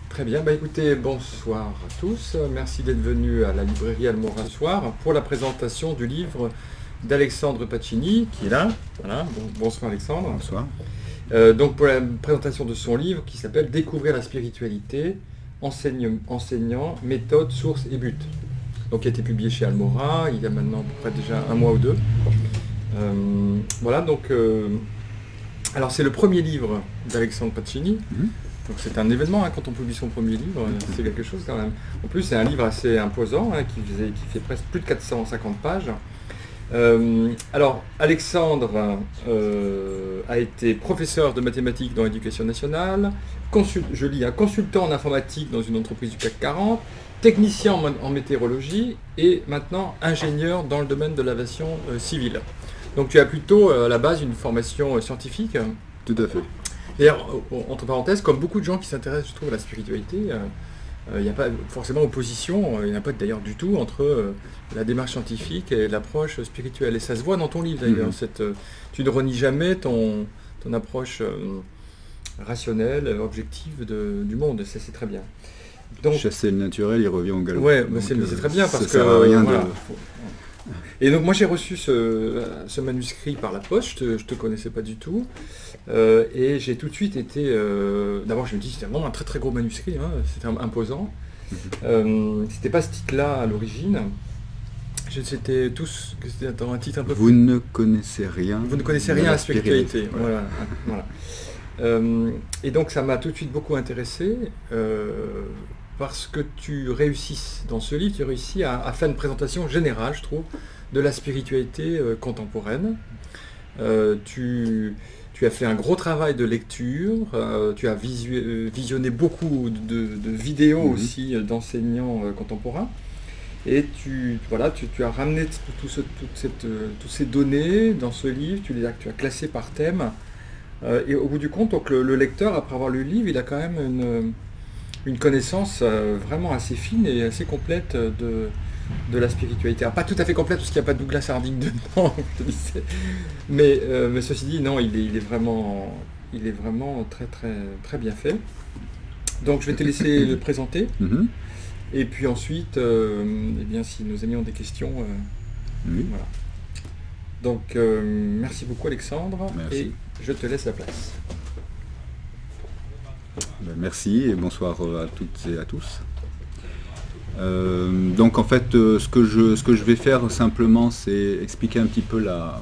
Très bien, écoutez, bonsoir à tous. Merci d'être venus à la librairie Almora ce soir pour la présentation du livre d'Alexandre Pacini, qui est là. Voilà. Bonsoir Alexandre. Bonsoir. Donc pour la présentation de son livre qui s'appelle Découvrir la spiritualité, enseignant, méthode, source et but. Donc qui a été publié chez Almora il y a maintenant à peu près déjà un mois ou deux. Voilà, donc alors c'est le premier livre d'Alexandre Pacini. Donc c'est un événement quand on publie son premier livre, c'est quelque chose quand même. En plus c'est un livre assez imposant qui fait presque plus de 450 pages. Alors Alexandre a été professeur de mathématiques dans l'éducation nationale, consultant en informatique dans une entreprise du CAC 40, technicien en météorologie et maintenant ingénieur dans le domaine de l'aviation civile. Donc tu as plutôt à la base une formation scientifique. Tout à fait. D'ailleurs, entre parenthèses, comme beaucoup de gens qui s'intéressent, je trouve, à la spiritualité, il n'y a pas forcément opposition, il n'y en a pas d'ailleurs du tout, entre la démarche scientifique et l'approche spirituelle. Et ça se voit dans ton livre d'ailleurs. Tu ne renies jamais ton approche rationnelle, objective du monde, ça c'est très bien. Donc, chasser le naturel, il revient au galop. Oui, c'est très bien parce que... Voilà. Et donc moi j'ai reçu ce manuscrit par la poste, je ne te connaissais pas du tout, et j'ai tout de suite été... D'abord je me dis c'était vraiment un très très gros manuscrit, c'était imposant. C'était pas ce titre-là à l'origine, c'était un titre un peu... Vous ne connaissez rien. Vous ne connaissez rien à la spiritualité. Voilà. Et donc ça m'a tout de suite beaucoup intéressé. Parce que tu réussis, dans ce livre, tu réussis à faire une présentation générale, je trouve, de la spiritualité contemporaine. Tu as fait un gros travail de lecture, tu as visionné beaucoup de vidéos aussi d'enseignants contemporains, et tu as ramené toutes ces données dans ce livre, tu as classé par thème, et au bout du compte, donc, le lecteur, après avoir lu le livre, il a quand même une connaissance vraiment assez fine et assez complète de la spiritualité. Alors, pas tout à fait complète parce qu'il n'y a pas de Douglas Harding dedans, mais ceci dit, non, il est vraiment très très très bien fait. Donc je vais te laisser le présenter. Et puis ensuite, eh bien, si nos amis ont des questions, voilà. Donc merci beaucoup Alexandre. Merci. Et je te laisse la place. Merci et bonsoir à toutes et à tous. Donc en fait, ce que je vais faire simplement, c'est expliquer un petit peu la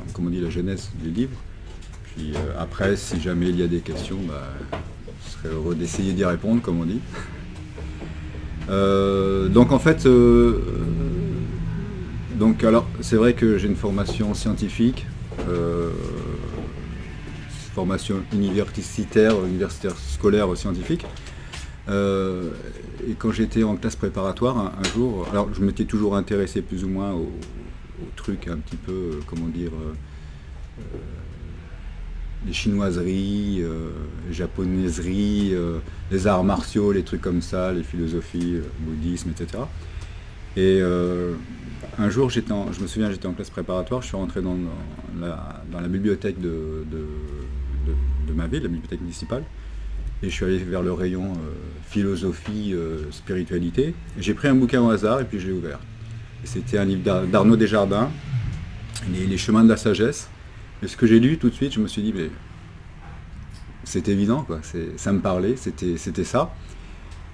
genèse du livre. Puis après, si jamais il y a des questions, je serai heureux d'essayer d'y répondre, comme on dit. Donc en fait, alors c'est vrai que j'ai une formation scientifique. Formation universitaire scolaire scientifique. Et quand j'étais en classe préparatoire, un jour, alors je m'étais toujours intéressé plus ou moins aux trucs un petit peu, les chinoiseries, les japonaiseries, les arts martiaux, les trucs comme ça, les philosophies, bouddhisme, etc. Et un jour, je me souviens, j'étais en classe préparatoire, je suis rentré dans la bibliothèque de ma ville, la bibliothèque municipale, et je suis allé vers le rayon philosophie, spiritualité. J'ai pris un bouquin au hasard et puis je l'ai ouvert. C'était un livre d'Arnaud Desjardins, les chemins de la sagesse. Et ce que j'ai lu tout de suite, je me suis dit, mais c'est évident, quoi. Ça me parlait, c'était ça.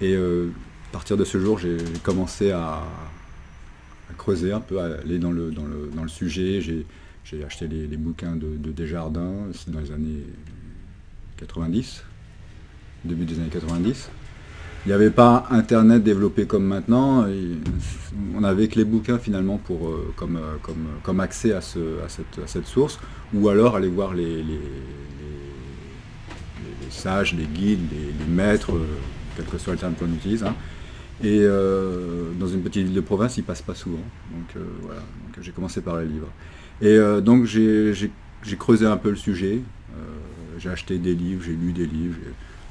Et à partir de ce jour, j'ai commencé à creuser un peu, à aller dans le sujet. J'ai acheté les bouquins de Desjardins, c'est dans les années 90, début des années 90. Il n'y avait pas Internet développé comme maintenant, on n'avait que les bouquins finalement comme accès à cette source, ou alors aller voir les sages, les guides, les maîtres, quel que soit le terme qu'on utilise. Et dans une petite ville de province, ils ne passent pas souvent. Donc voilà, donc, j'ai commencé par les livres. Et donc j'ai creusé un peu le sujet, j'ai acheté des livres, j'ai lu des livres,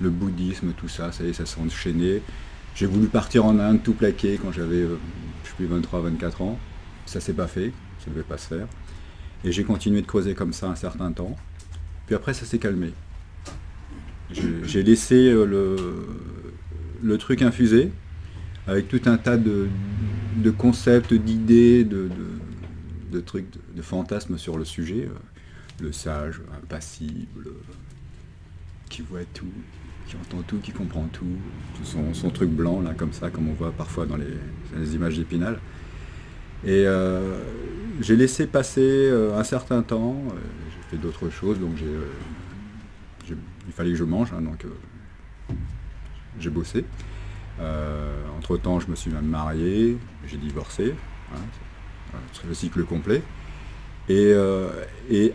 le bouddhisme, tout ça, ça y est, ça s'est enchaîné. J'ai voulu partir en Inde, tout plaquer quand j'avais, je sais plus, 23-24 ans. Ça s'est pas fait, ça ne devait pas se faire. Et j'ai continué de creuser comme ça un certain temps. Puis après, ça s'est calmé. J'ai laissé le truc infuser, avec tout un tas de concepts, d'idées, de trucs, de fantasmes sur le sujet. Le sage, impassible, qui voit tout, qui entend tout, qui comprend tout. Son truc blanc, là, comme ça, comme on voit parfois dans les images d'Épinal. Et j'ai laissé passer un certain temps, j'ai fait d'autres choses, donc il fallait que je mange, hein, donc j'ai bossé. Entre-temps, je me suis même marié, j'ai divorcé, hein, c'est le cycle complet. Et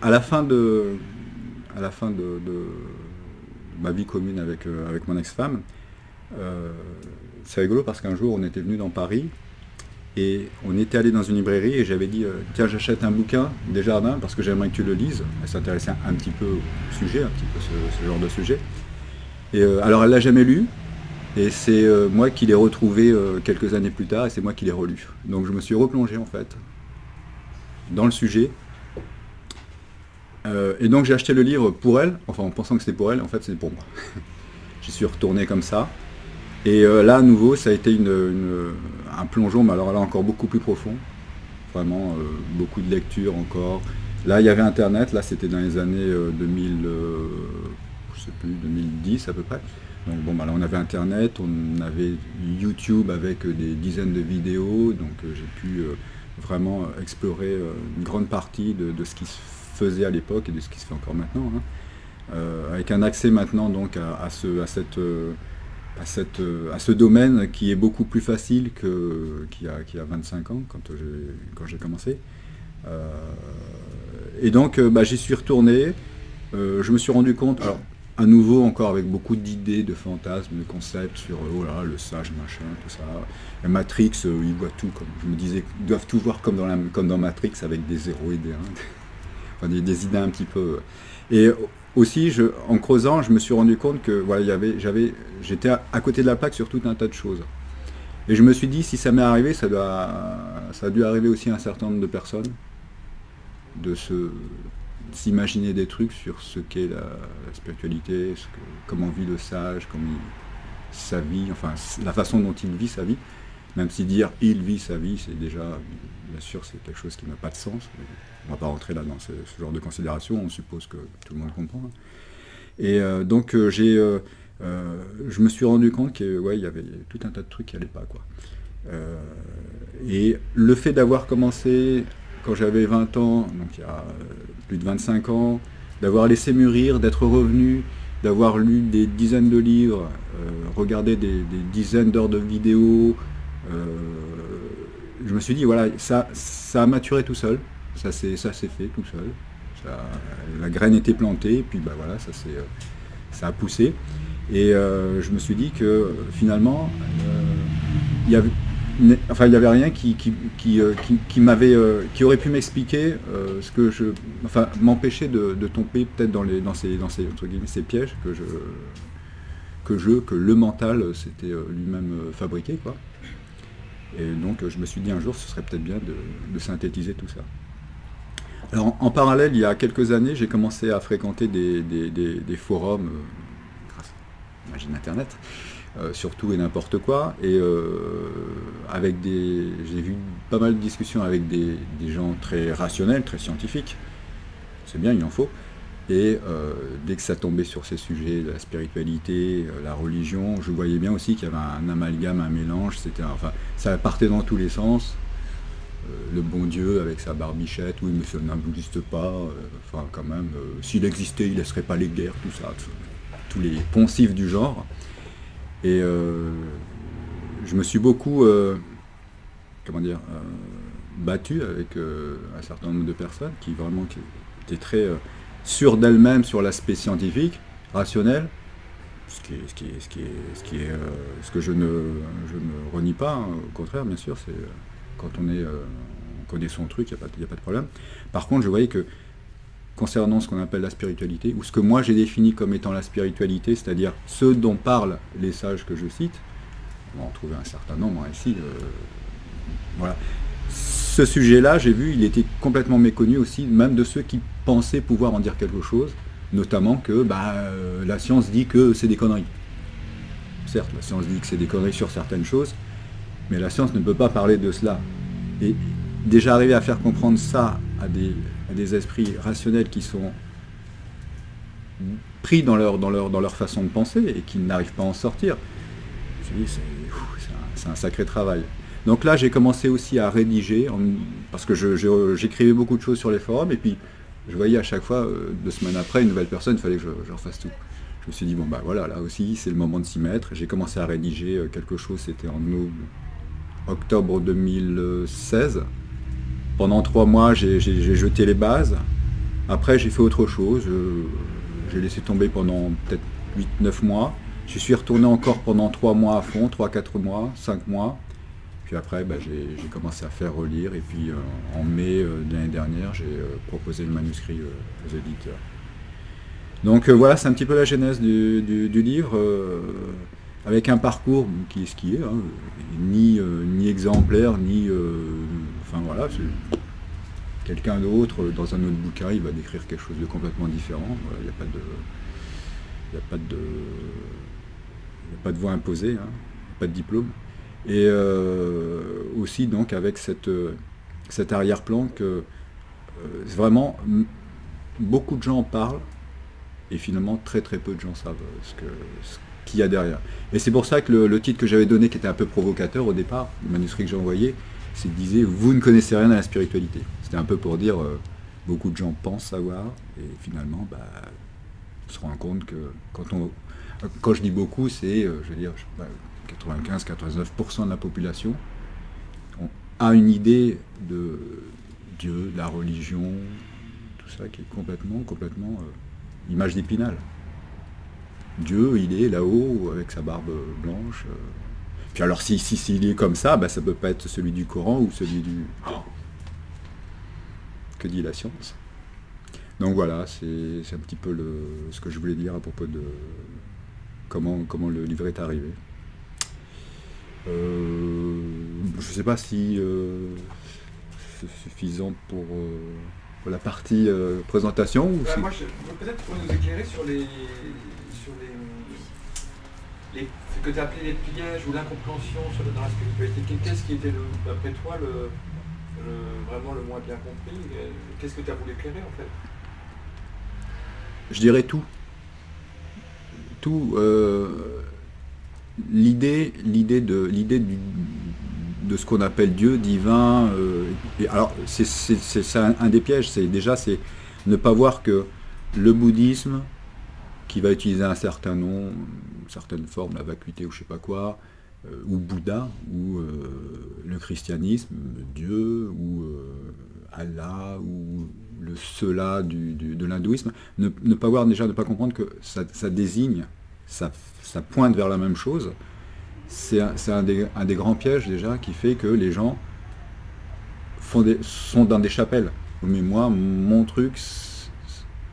à la fin de ma vie commune avec mon ex-femme, c'est rigolo parce qu'un jour, on était venu dans Paris, et on était allé dans une librairie et j'avais dit tiens, j'achète un bouquin Desjardins parce que j'aimerais que tu le lises. Elle s'intéressait un petit peu au sujet, un petit peu ce genre de sujet. Et alors elle l'a jamais lu et c'est moi qui l'ai retrouvé quelques années plus tard et c'est moi qui l'ai relu. Donc je me suis replongé en fait dans le sujet. Et donc j'ai acheté le livre pour elle, enfin en pensant que c'était pour elle, en fait c'est pour moi. J'y suis retourné comme ça. Et là, à nouveau, ça a été un plongeon, mais alors là, encore beaucoup plus profond. Vraiment, beaucoup de lectures encore. Là, il y avait Internet, là, c'était dans les années 2000, je sais plus, 2010 à peu près. Donc bon, bah, là, on avait Internet, on avait YouTube avec des dizaines de vidéos, donc j'ai pu vraiment explorer une grande partie de ce qui se faisait à l'époque et de ce qui se fait encore maintenant. Hein. Avec un accès maintenant donc à ce domaine qui est beaucoup plus facile qu'il y a 25 ans, quand j'ai commencé. Et donc j'y suis retourné, je me suis rendu compte, alors à nouveau encore avec beaucoup d'idées, de fantasmes, de concepts sur oh là, le sage, machin, tout ça. La Matrix, ils voient tout, comme je me disais, ils doivent tout voir comme dans Matrix avec des 0 et des 1, enfin, des idées un petit peu. Et aussi, en creusant, je me suis rendu compte que voilà, j'étais à côté de la plaque sur tout un tas de choses. Et je me suis dit, si ça m'est arrivé, ça a dû arriver aussi à un certain nombre de personnes, de s'imaginer des trucs sur ce qu'est la spiritualité, comment vit le sage, sa vie, enfin la façon dont il vit sa vie. Même si dire « il vit sa vie », c'est déjà, bien sûr, c'est quelque chose qui n'a pas de sens. On ne va pas rentrer là dans ce genre de considération, on suppose que tout le monde comprend. Et donc je me suis rendu compte qu'il y avait tout un tas de trucs qui n'allaient pas, quoi. Et le fait d'avoir commencé quand j'avais 20 ans, donc il y a plus de 25 ans, d'avoir laissé mûrir, d'être revenu, d'avoir lu des dizaines de livres, regardé des dizaines d'heures de vidéos, je me suis dit, voilà, ça a maturé tout seul, ça s'est fait tout seul, la graine était plantée, et puis voilà, ça a poussé, et je me suis dit que finalement, il y avait rien qui aurait pu m'expliquer ce que m'empêcher de tomber peut-être dans ces entre guillemets ces pièges que le mental s'était lui-même fabriqué, quoi. Et donc je me suis dit un jour ce serait peut-être bien de synthétiser tout ça. Alors en parallèle, il y a quelques années, j'ai commencé à fréquenter des forums grâce à Internet, sur tout et n'importe quoi, et j'ai vu pas mal de discussions avec des gens très rationnels, très scientifiques, c'est bien, il en faut, et dès que ça tombait sur ces sujets de la spiritualité, la religion, je voyais bien aussi qu'il y avait un amalgame, un mélange, ça partait dans tous les sens, le bon Dieu avec sa barbichette, oui mais ça n'existe pas, quand même, s'il existait il ne laisserait pas les guerres, tout ça, tous les poncifs du genre. Et je me suis beaucoup battu avec un certain nombre de personnes qui étaient très sûres d'elles-mêmes sur l'aspect scientifique, rationnel, ce que je ne renie pas, hein, au contraire, bien sûr, c'est quand on connaît son truc, il n'y a pas de problème. Par contre, je voyais que concernant ce qu'on appelle la spiritualité, ou ce que moi j'ai défini comme étant la spiritualité, c'est-à-dire ce dont parlent les sages que je cite, on va en trouver un certain nombre ici, voilà. Ce sujet-là, j'ai vu, il était complètement méconnu aussi, même de ceux qui pensaient pouvoir en dire quelque chose, notamment que la science dit que c'est des conneries. Certes, la science dit que c'est des conneries sur certaines choses, mais la science ne peut pas parler de cela. Et déjà arriver à faire comprendre ça à des esprits rationnels qui sont pris dans leur façon de penser et qui n'arrivent pas à en sortir, je dis, c'est un sacré travail. Donc là, j'ai commencé aussi à rédiger, parce que j'écrivais beaucoup de choses sur les forums, et puis je voyais à chaque fois, 2 semaines après, une nouvelle personne, il fallait que je refasse tout. Je me suis dit, bon bah voilà, là aussi, c'est le moment de s'y mettre. J'ai commencé à rédiger quelque chose, c'était en octobre 2016. Pendant 3 mois, j'ai jeté les bases. Après, j'ai fait autre chose. J'ai laissé tomber pendant peut-être 8-9 mois. Je suis retourné encore pendant 3 mois à fond, 3-4 mois, 5 mois. Puis après, j'ai commencé à faire relire. Et puis en mai de l'année dernière, j'ai proposé le manuscrit aux éditeurs. Donc voilà, c'est un petit peu la genèse du livre, avec un parcours qui est ce qui est, hein, ni exemplaire, ni... enfin voilà, c'est quelqu'un d'autre, dans un autre bouquin, il va décrire quelque chose de complètement différent. Voilà, il n'y a pas de voie imposée, hein, pas de diplôme. Et aussi donc avec cet arrière-plan que vraiment beaucoup de gens en parlent, et finalement très très peu de gens savent ce qu'il y a derrière. Et c'est pour ça que le titre que j'avais donné, qui était un peu provocateur au départ, le manuscrit que j'ai envoyé, c'est qu'il disait « Vous ne connaissez rien à la spiritualité ». C'était un peu pour dire beaucoup de gens pensent savoir, et finalement on se rend compte que quand je dis beaucoup, c'est, je veux dire, 95-99% de la population a une idée de Dieu, de la religion, tout ça qui est complètement image d'Épinal. Dieu, il est là-haut avec sa barbe blanche. Puis alors, s'il est comme ça, ça peut pas être celui du Coran ou celui du... Que dit la science? Donc voilà, c'est un petit peu ce que je voulais dire à propos de comment le livre est arrivé. Je ne sais pas si c'est suffisant pour la partie présentation. Ou si... Moi, peut-être pour nous éclairer sur les ce que tu as appelé les pièges ou l'incompréhension dans la spiritualité. Qu'est-ce qui était, d'après toi, vraiment le moins bien compris? Qu'est-ce que tu as voulu éclairer en fait? Je dirais tout. L'idée de ce qu'on appelle Dieu, divin, alors c'est un des pièges, c'est ne pas voir que le bouddhisme, qui va utiliser un certain nom, une certaine forme, la vacuité ou je sais pas quoi, ou Bouddha, ou le christianisme, Dieu, ou Allah, ou le cela de l'hindouisme, ne pas comprendre que ça désigne, ça pointe vers la même chose. C'est un des grands pièges déjà qui fait que les gens sont dans des chapelles. Mais moi, mon truc,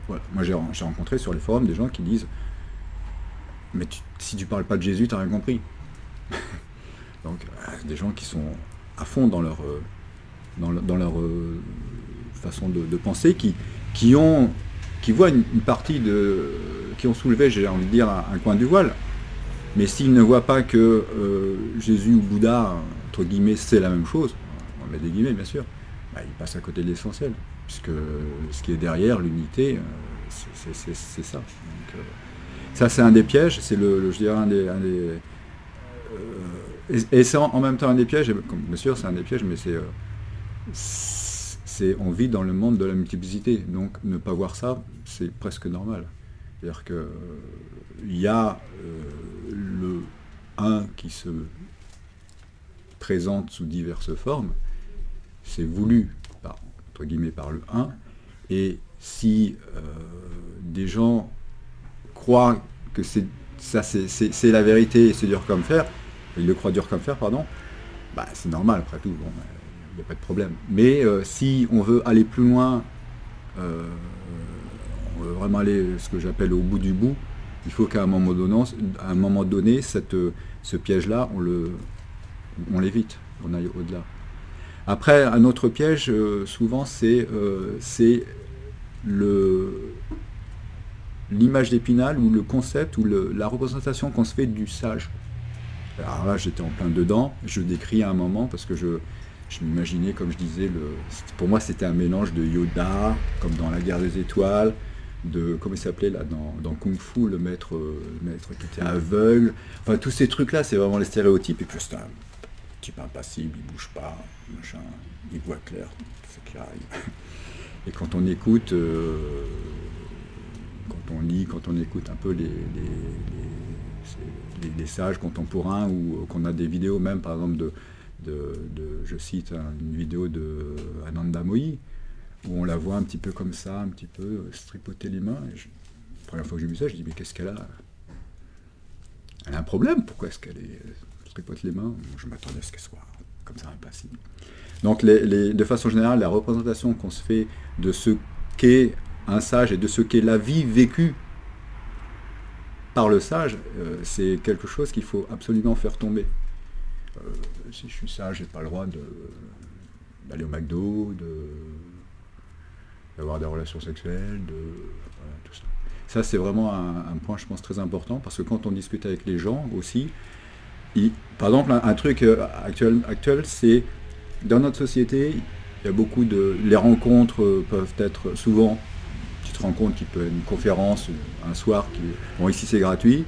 voilà. Moi j'ai rencontré sur les forums des gens qui disent « Mais si tu parles pas de Jésus, tu n'as rien compris ». Donc des gens qui sont à fond dans leur façon de penser, qui voient une partie qui ont soulevé, j'ai envie de dire, un coin du voile. Mais s'ils ne voient pas que Jésus ou Bouddha, entre guillemets, c'est la même chose, on met des guillemets bien sûr, ils passent à côté de l'essentiel, puisque ce qui est derrière, l'unité, c'est ça. Donc, ça c'est un des pièges, c'est je dirais un des et c'est en même temps un des pièges, bien sûr c'est un des pièges, mais on vit dans le monde de la multiplicité, donc ne pas voir ça, c'est presque normal. C'est-à-dire qu'il y a le un qui se présente sous diverses formes, c'est voulu entre guillemets par le un, et si des gens croient que c'est la vérité et c'est dur comme fer, ils le croient dur comme fer, pardon, c'est normal après tout, bon, il n'y a pas de problème. Mais si on veut aller plus loin, on veut vraiment aller ce que j'appelle au bout du bout, il faut qu'à un moment donné, ce piège-là, on l'évite, on aille au-delà. Après, un autre piège, souvent, c'est l'image d'Épinal ou le concept ou la représentation qu'on se fait du sage. Alors là, j'étais en plein dedans, je décris à un moment parce que je m'imaginais, comme je disais, pour moi c'était un mélange de Yoda, comme dans La Guerre des Étoiles, de, comment il s'appelait là, dans Kung Fu, le maître qui était aveugle, enfin tous ces trucs-là, c'est vraiment les stéréotypes, et puis c'est un type impassible, il bouge pas, machin, il voit clair, c'est clair. Et quand on écoute, quand on lit, quand on écoute un peu les sages contemporains, ou qu'on a des vidéos même, par exemple, je cite une vidéo de Ananda Moyi, où on la voit un petit peu comme ça, un petit peu se tripoter les mains. Et la première fois que j'ai vu ça, je dis mais qu'est-ce qu'elle a? Elle a un problème, pourquoi est-ce qu'elle se tripote les mains? Je m'attendais à ce qu'elle soit comme ça, impassible. Donc de façon générale, la représentation qu'on se fait de ce qu'est un sage et de ce qu'est la vie vécue par le sage, c'est quelque chose qu'il faut absolument faire tomber. Si je suis sage, j'ai pas le droit d'aller au McDo, d'avoir des relations sexuelles, voilà, tout ça. Ça, c'est vraiment un point, je pense, très important, parce que quand on discute avec les gens aussi, par exemple, un truc actuel, c'est, dans notre société, il y a beaucoup les rencontres peuvent être souvent, une petite rencontre qui peut être une conférence, un soir, bon, ici c'est gratuit,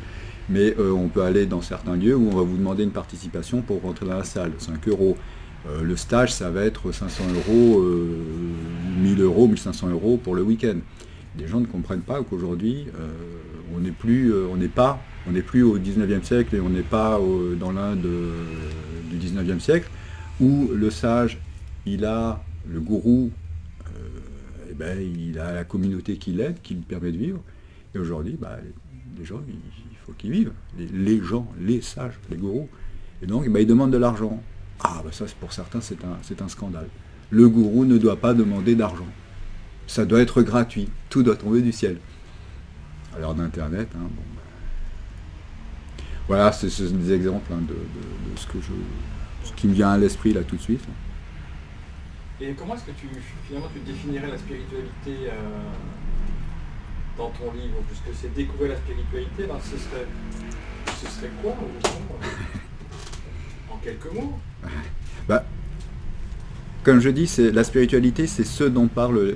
mais on peut aller dans certains lieux où on va vous demander une participation pour rentrer dans la salle, 5 €. Le stage, ça va être 500 €, 1000 €, 1500 € pour le week-end. Les gens ne comprennent pas qu'aujourd'hui, on n'est plus au 19e siècle, et on n'est pas dans l'Inde du 19e siècle, où le sage, il a le gourou, il a la communauté qui l'aide, qui lui permet de vivre. Et aujourd'hui, les gens, il faut qu'ils vivent. Les gens, les sages, les gourous. Et donc, ils demandent de l'argent. Ça, pour certains, c'est un scandale. Le gourou ne doit pas demander d'argent. Ça doit être gratuit. Tout doit tomber du ciel. À l'heure d'Internet, voilà, c'est des exemples de ce qui me vient à l'esprit là tout de suite. Et comment est-ce que tu définirais la spiritualité dans ton livre? Puisque c'est découvrir la spiritualité, alors ce serait quoi au fond, en quelques mots? Comme je dis, la spiritualité, c'est ce dont parlent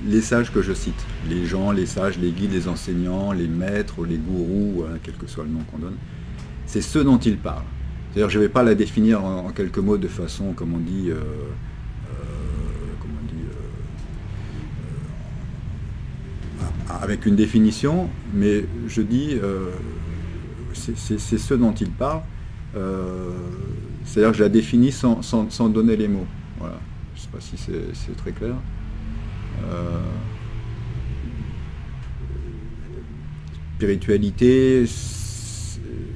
les sages que je cite. Les gens, les sages, les guides, les enseignants, les maîtres, les gourous, quel que soit le nom qu'on donne. C'est ce dont ils parlent. C'est-à-dire, je ne vais pas la définir en quelques mots de façon, comme on dit, avec une définition, mais je dis, c'est ce dont ils parlent. C'est-à-dire que je la définis sans donner les mots. Voilà. Je ne sais pas si c'est très clair. Spiritualité,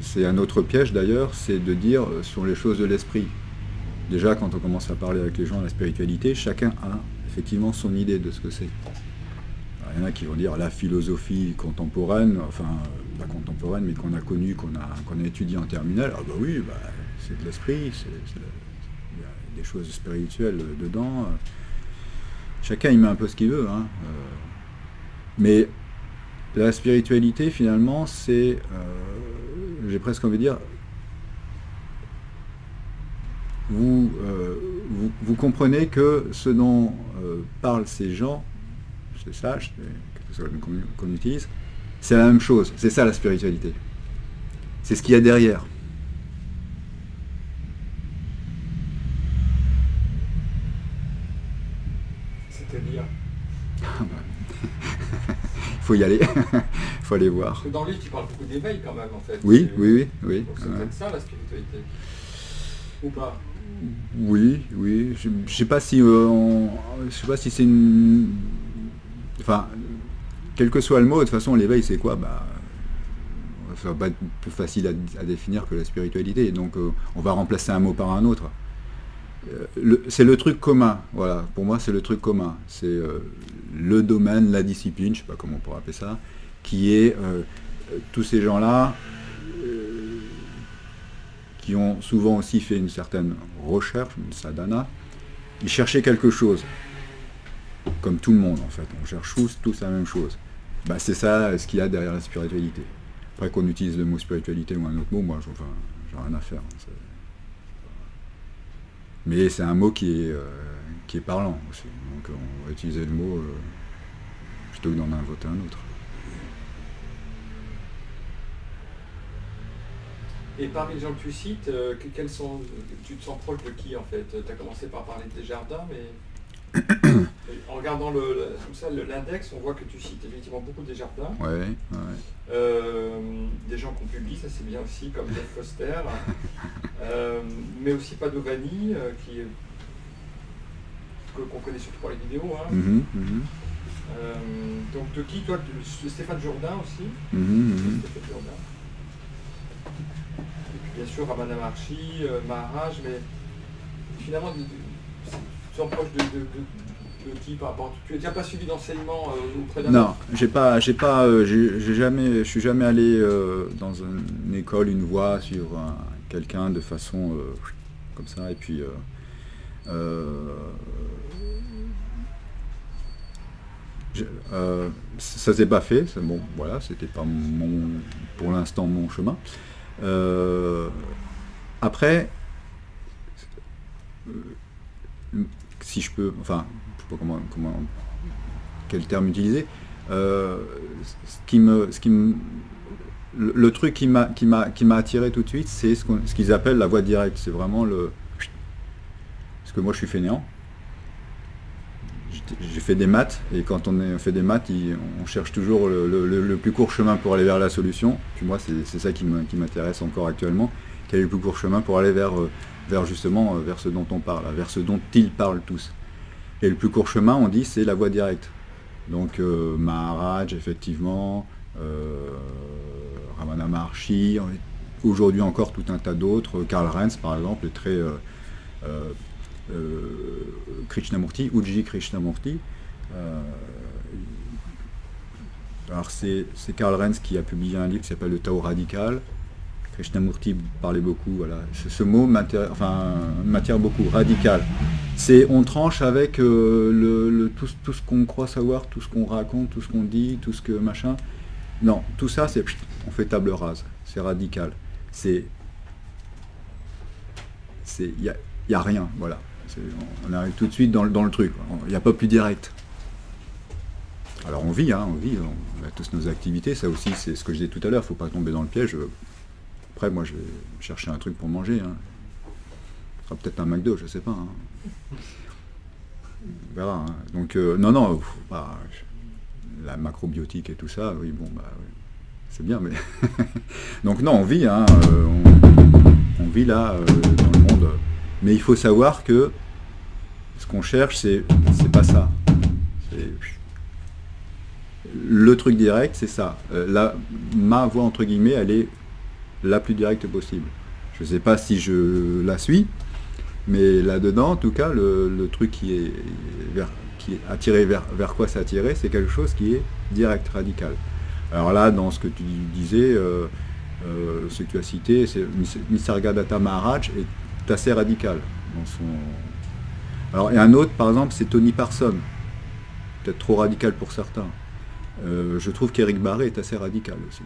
c'est un autre piège d'ailleurs, c'est de dire sur les choses de l'esprit. Déjà, quand on commence à parler avec les gens de la spiritualité, chacun a effectivement son idée de ce que c'est. Il y en a qui vont dire la philosophie contemporaine, enfin pas contemporaine, mais qu'on a connue, qu'on a étudiée en terminale. Oui, c'est de l'esprit, il y a des choses spirituelles dedans. Chacun y met un peu ce qu'il veut. Mais la spiritualité, finalement, c'est, j'ai presque envie de dire, vous comprenez que ce dont parlent ces gens, ces sages, quel que soit le mot qu'on utilise, c'est la même chose. C'est ça la spiritualité. C'est ce qu'il y a derrière. C'est-à-dire il faut y aller, il faut aller voir. Parce que dans le livre, tu parles beaucoup d'éveil quand même, en fait. Oui. Donc c'est peut-être ça la spiritualité. Ou pas? Oui. Je sais pas si c'est une. Enfin, quel que soit le mot, de toute façon, l'éveil, c'est quoi? Ça va pas être plus facile à définir que la spiritualité. Donc, on va remplacer un mot par un autre. C'est le truc commun. Voilà. Pour moi, c'est le truc commun. C'est le domaine, la discipline, je sais pas comment on pourrait appeler ça, qui est tous ces gens-là qui ont souvent aussi fait une certaine recherche, une sadhana. Ils cherchaient quelque chose. Comme tout le monde, en fait. On cherche tous la même chose. Bah, c'est ça ce qu'il y a derrière la spiritualité. Après qu'on utilise le mot spiritualité ou un autre mot, moi j'ai rien à faire. Mais c'est un mot qui est parlant aussi. Donc on va utiliser le mot plutôt que d'en inventer un autre. Et parmi les gens que tu cites, tu te sens proche de qui en fait? Tu as commencé par parler de Desjardins, mais en regardant l'index, on voit que tu cites effectivement beaucoup Desjardins. Ouais. Des gens qu'on publie, ça c'est bien aussi, comme Jeff Foster, mais aussi Padovani, qu'on connaît surtout pour les vidéos. Hein. Donc de qui, toi, Stéphane Jourdain aussi. Stéphane Jourdain. Bien sûr, Ramana Maharshi, Maharaj, mais finalement, tu es proche de qui par rapport à... Tu n'as déjà pas suivi d'enseignement auprès d'un... Non, je suis jamais allé dans une école, une voie sur quelqu'un de façon comme ça, et puis... ça s'est pas fait, bon, voilà, c'était pas pour l'instant mon chemin. Après, si je peux, enfin, je sais pas quel terme utiliser, le truc qui m'a attiré tout de suite, c'est ce qu'ils appellent la voie directe. C'est vraiment parce que moi je suis fainéant. J'ai fait des maths, et quand on fait des maths, on cherche toujours le plus court chemin pour aller vers la solution. Puis moi, c'est ça qui m'intéresse encore actuellement. Quel est le plus court chemin pour aller vers ce dont on parle, vers ce dont ils parlent tous. Et le plus court chemin, on dit, c'est la voie directe. Donc Maharaj, effectivement, Ramana Maharshi, aujourd'hui encore tout un tas d'autres. Karl Renz, par exemple, est très... Krishnamurti, Uji Krishnamurti. Alors c'est Karl Renz qui a publié un livre qui s'appelle Le Tao Radical. Krishnamurti parlait beaucoup, voilà. Ce mot m'attire beaucoup, radical. On tranche avec tout ce qu'on croit savoir, tout ce qu'on raconte, tout ce qu'on dit, tout ce que machin. Non, tout ça, on fait table rase, c'est radical. Il n'y a rien, voilà. On arrive tout de suite dans le truc, il n'y a pas plus direct. Alors on vit, on a tous nos activités, ça aussi c'est ce que je disais tout à l'heure, il ne faut pas tomber dans le piège. Après moi je vais chercher un truc pour manger, ce sera peut-être un McDo, je sais pas. On verra. Donc non, la macrobiotique et tout ça, oui bon bah oui, c'est bien, mais donc non, on vit, on vit là dans le monde, mais il faut savoir que ce qu'on cherche, c'est pas ça. Le truc direct, c'est ça. Ma voie, entre guillemets, elle est la plus directe possible. Je ne sais pas si je la suis, mais là-dedans, en tout cas, le truc qui est attiré vers quoi c'est attiré, c'est quelque chose qui est direct, radical. Alors là, dans ce que tu disais, ce que tu as cité, c'est Nisargadatta Maharaj est assez radical dans son... Alors, et un autre, par exemple, c'est Tony Parsons, peut-être trop radical pour certains. Je trouve qu'Éric Barré est assez radical aussi.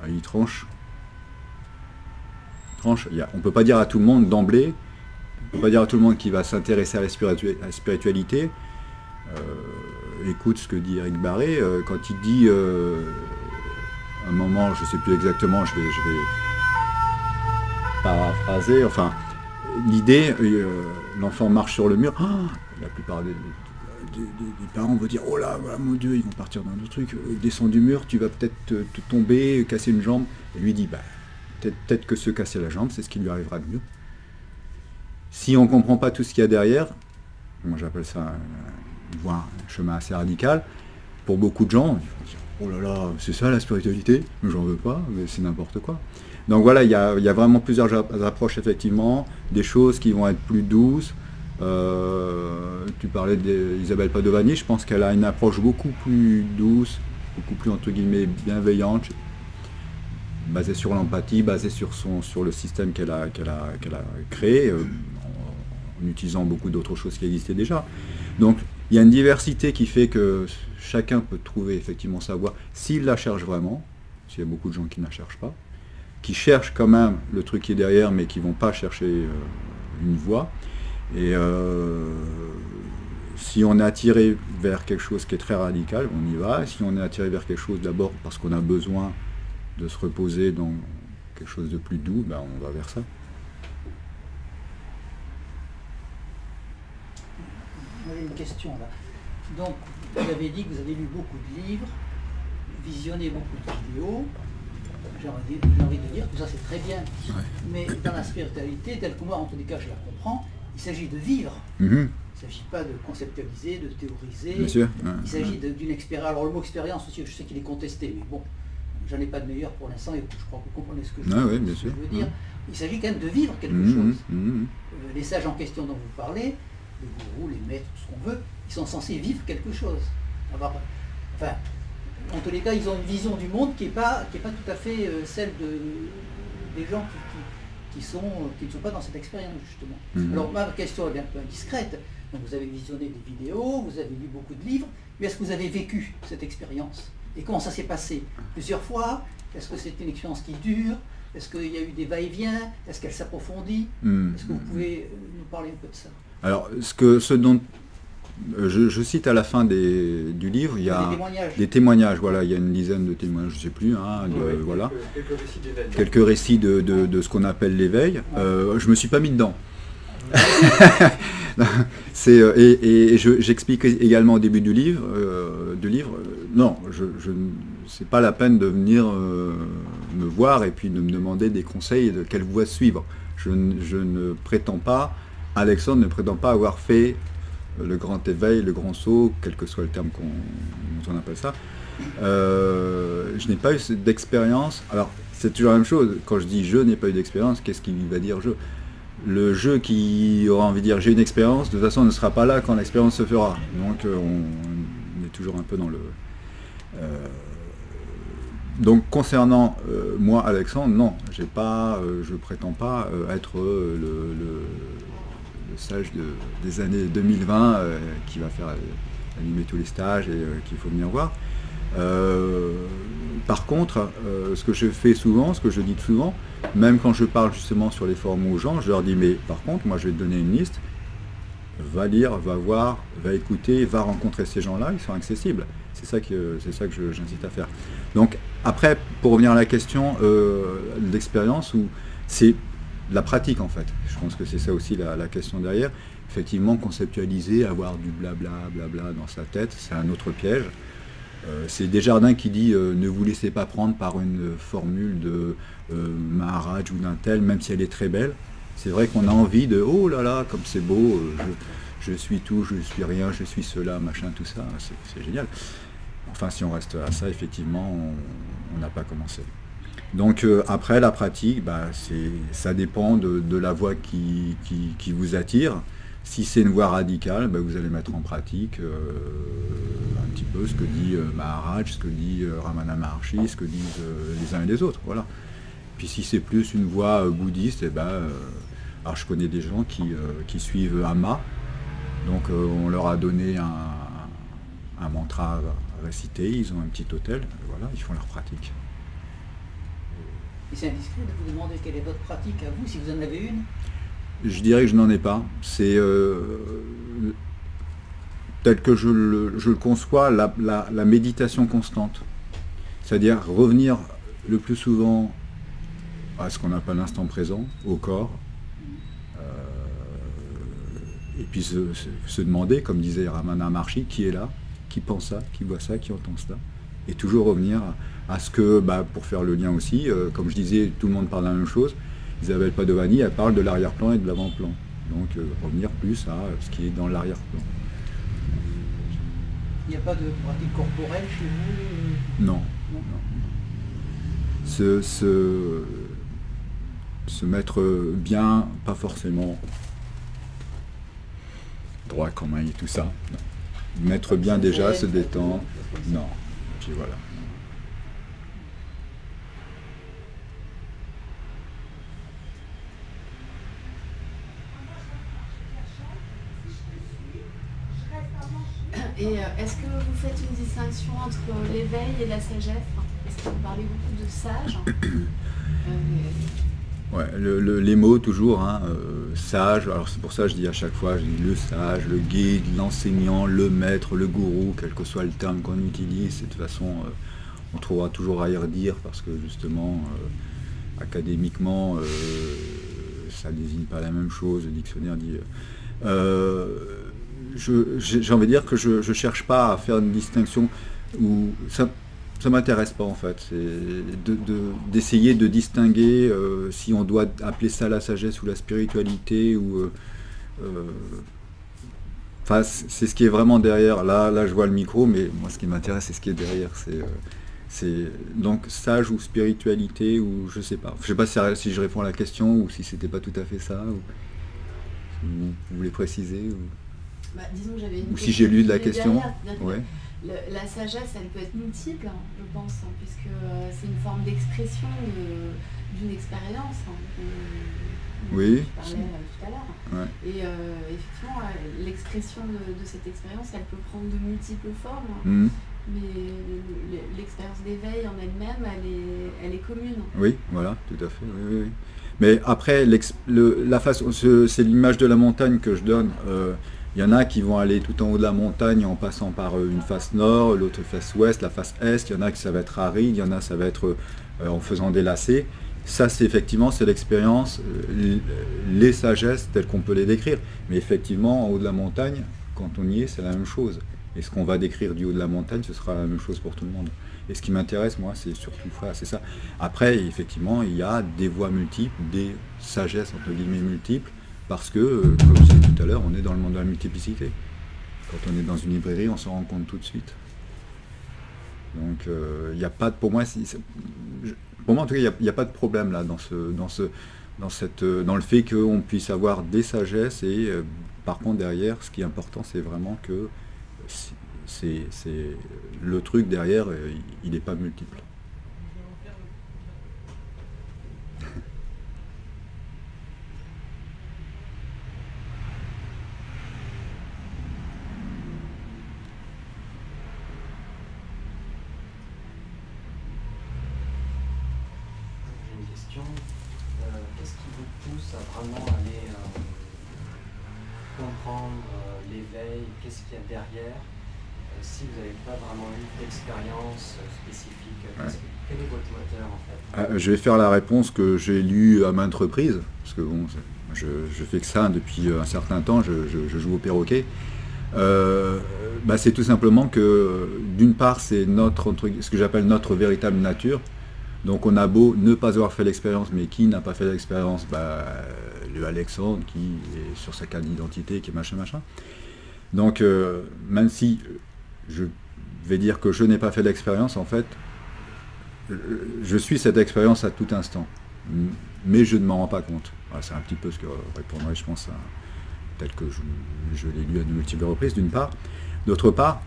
Il tranche. On ne peut pas dire à tout le monde d'emblée, on ne peut pas dire à tout le monde qui va s'intéresser à la spiritualité. Écoute ce que dit Éric Barré, quand il dit, un moment, je ne sais plus exactement, je vais paraphraser, enfin, l'idée, l'enfant marche sur le mur, la plupart des parents vont dire, oh là, mon Dieu, ils vont partir dans d'autres trucs, descends du mur, tu vas peut-être te tomber, casser une jambe, et lui dit, peut-être que se casser la jambe, c'est ce qui lui arrivera de mieux. Si on ne comprend pas tout ce qu'il y a derrière, moi j'appelle ça un chemin assez radical, pour beaucoup de gens, ils vont dire, oh là là, c'est ça la spiritualité, mais j'en veux pas, mais c'est n'importe quoi. Donc voilà, il y a vraiment plusieurs approches, effectivement, des choses qui vont être plus douces. Tu parlais d'Isabelle Padovani, je pense qu'elle a une approche beaucoup plus douce, beaucoup plus entre guillemets bienveillante, basée sur l'empathie, basée sur le système qu'elle a créé, en utilisant beaucoup d'autres choses qui existaient déjà. Donc il y a une diversité qui fait que chacun peut trouver effectivement sa voie, s'il la cherche vraiment, s'il y a beaucoup de gens qui ne la cherchent pas, qui cherchent quand même le truc qui est derrière, mais qui ne vont pas chercher une voie. Et si on est attiré vers quelque chose qui est très radical, on y va. Et si on est attiré vers quelque chose d'abord parce qu'on a besoin de se reposer dans quelque chose de plus doux, ben on va vers ça. J'avais une question là. Donc, vous avez dit que vous avez lu beaucoup de livres, visionné beaucoup de vidéos. J'ai envie de dire que ça c'est très bien. Ouais. Mais dans la spiritualité, telle que moi, en tous les cas, je la comprends, il s'agit de vivre. Il ne s'agit pas de conceptualiser, de théoriser. Bien sûr. Il s'agit d'une expérience. Alors le mot expérience aussi, je sais qu'il est contesté, mais bon, j'en ai pas de meilleur pour l'instant et je crois que vous comprenez ce que je veux dire. Il s'agit quand même de vivre quelque chose. Les sages en question dont vous parlez, les gourous, les maîtres, tout ce qu'on veut, ils sont censés vivre quelque chose. Enfin, en tous les cas, ils ont une vision du monde qui n'est pas tout à fait celle des gens qui ne sont pas dans cette expérience, justement. Alors, ma question est un peu indiscrète. Donc, vous avez visionné des vidéos, vous avez lu beaucoup de livres, mais est-ce que vous avez vécu cette expérience? Et comment ça s'est passé? Plusieurs fois? Est-ce que c'est une expérience qui dure? Est-ce qu'il y a eu des va-et-vient? Est-ce qu'elle s'approfondit? Est-ce que vous pouvez nous parler un peu de ça? Alors, ce dont je cite à la fin du livre, il y a des témoignages, voilà, il y a une dizaine de témoignages, je ne sais plus, voilà. Quelques récits de ce qu'on appelle l'éveil. Je ne me suis pas mis dedans. J'explique également au début du livre, non, c'est pas la peine de venir me voir et puis de me demander des conseils de quelle voie suivre. Je ne prétends pas, Alexandre ne prétend pas avoir fait le grand éveil, le grand saut, quel que soit le terme qu'on appelle ça. Je n'ai pas eu d'expérience. Alors, c'est toujours la même chose. Quand je dis je n'ai pas eu d'expérience, qu'est-ce qu'il va dire je? Le je qui aura envie de dire j'ai une expérience, de toute façon, ne sera pas là quand l'expérience se fera. Donc, on est toujours un peu dans le... Donc, concernant moi, Alexandre, non, je prétends pas être le sage des années 2020 qui va faire animer tous les stages et qu'il faut venir voir. Par contre, ce que je fais souvent, ce que je dis souvent, même quand je parle justement sur les forums aux gens, je leur dis mais par contre, moi je vais te donner une liste, va lire, va voir, va écouter, va rencontrer ces gens-là, ils sont accessibles. C'est ça que j'incite à faire. Donc après, pour revenir à la question de l'expérience, où c'est la pratique en fait. Je pense que c'est ça aussi la question derrière. Effectivement, conceptualiser, avoir du blabla, blabla dans sa tête, c'est un autre piège. C'est Desjardins qui dit ne vous laissez pas prendre par une formule de Maharaj ou d'un tel, même si elle est très belle. C'est vrai qu'on a envie de oh là là, comme c'est beau, je suis tout, je suis rien, je suis cela, machin, tout ça, c'est génial. Enfin, si on reste à ça, effectivement, on n'a pas commencé. Donc après la pratique, ça dépend de la voie qui vous attire. Si c'est une voie radicale, vous allez mettre en pratique un petit peu ce que dit Maharaj, ce que dit Ramana Maharshi, ce que disent les uns et les autres. Voilà. Puis si c'est plus une voie bouddhiste, alors je connais des gens qui suivent Amma, donc on leur a donné un mantra à réciter, ils ont un petit hôtel, voilà, ils font leur pratique. Et c'est indiscret de vous demander quelle est votre pratique à vous, si vous en avez une? Je dirais que je n'en ai pas. C'est tel que je le conçois, la méditation constante. C'est-à-dire revenir le plus souvent à ce qu'on appelle l'instant présent, au corps, et puis se demander, comme disait Ramana Maharshi, qui est là, qui pense ça, qui voit ça, qui entend cela, et toujours revenir à ce que, pour faire le lien aussi, comme je disais, tout le monde parle de la même chose. Isabelle Padovani, elle parle de l'arrière-plan et de l'avant-plan. Donc revenir plus à ce qui est dans l'arrière-plan. Il n'y a pas de pratique corporelle chez vous? Non. Se mettre bien, pas forcément droit comme main et tout ça. Non. Mettre bien déjà, se détendre. Non. Puis voilà. Et est-ce que vous faites une distinction entre l'éveil et la sagesse? Parce que vous parlez beaucoup de sage. Ouais, les mots toujours, hein, sage, alors c'est pour ça que je dis à chaque fois, je dis le sage, le guide, l'enseignant, le maître, le gourou, quel que soit le terme qu'on utilise, de toute façon on trouvera toujours à y redire parce que justement académiquement ça ne désigne pas la même chose, le dictionnaire dit... j'ai envie de dire que je ne cherche pas à faire une distinction où ça m'intéresse pas en fait, c'est d'essayer de distinguer si on doit appeler ça la sagesse ou la spiritualité ou enfin c'est ce qui est vraiment derrière. Là je vois le micro, mais moi ce qui m'intéresse c'est ce qui est derrière, c'est donc sage ou spiritualité ou je sais pas si je réponds à la question ou si c'était pas tout à fait ça ou si vous voulez préciser ou... Bah, disons que j'avais ou si j'ai lu de la question. Ouais. La sagesse, elle peut être multiple, je pense, puisque c'est une forme d'expression d'une expérience. Oui. Je parlais tout à l'heure. Ouais. Et effectivement, l'expression de cette expérience, elle peut prendre de multiples formes, mais l'expérience d'éveil en elle-même, elle est commune. Oui, voilà, tout à fait. Oui. Mais après, la façon, c'est l'image de la montagne que je donne. Il y en a qui vont aller tout en haut de la montagne en passant par une face nord, l'autre face ouest, la face est. Il y en a qui ça va être aride, il y en a ça va être en faisant des lacets. Ça, c'est effectivement, c'est l'expérience, les sagesses telles qu'on peut les décrire. Mais effectivement, en haut de la montagne, quand on y est, c'est la même chose. Et ce qu'on va décrire du haut de la montagne, ce sera la même chose pour tout le monde. Et ce qui m'intéresse, moi, c'est surtout ça, c'est ça. Après, effectivement, il y a des voies multiples, des sagesses, entre guillemets, multiples. Parce que, comme je disais tout à l'heure, on est dans le monde de la multiplicité. Quand on est dans une librairie, on s'en rend compte tout de suite. Donc, il n'y a pas de, pour moi, en tout cas, il n'y a pas de problème là dans le fait qu'on puisse avoir des sagesses et, par contre, derrière, ce qui est important, c'est vraiment que le truc derrière, il n'est pas multiple. Qu'est-ce qui vous pousse à vraiment aller comprendre l'éveil? Qu'est-ce qu'il y a derrière? Si vous n'avez pas vraiment eu d'expérience spécifique, quel est votre moteur en fait? Je vais faire la réponse que j'ai lue à maintes reprises, parce que bon, je fais que ça depuis un certain temps, je joue au perroquet. C'est tout simplement que d'une part c'est ce que j'appelle notre véritable nature. Donc on a beau ne pas avoir fait l'expérience, mais qui n'a pas fait l'expérience? Le Alexandre qui est sur sa carte d'identité, qui est machin. Donc même si je vais dire que je n'ai pas fait l'expérience, en fait, je suis cette expérience à tout instant. Mais je ne m'en rends pas compte. Voilà, c'est un petit peu ce que répondrait, je pense, tel que je l'ai lu à de multiples reprises, d'une part. D'autre part,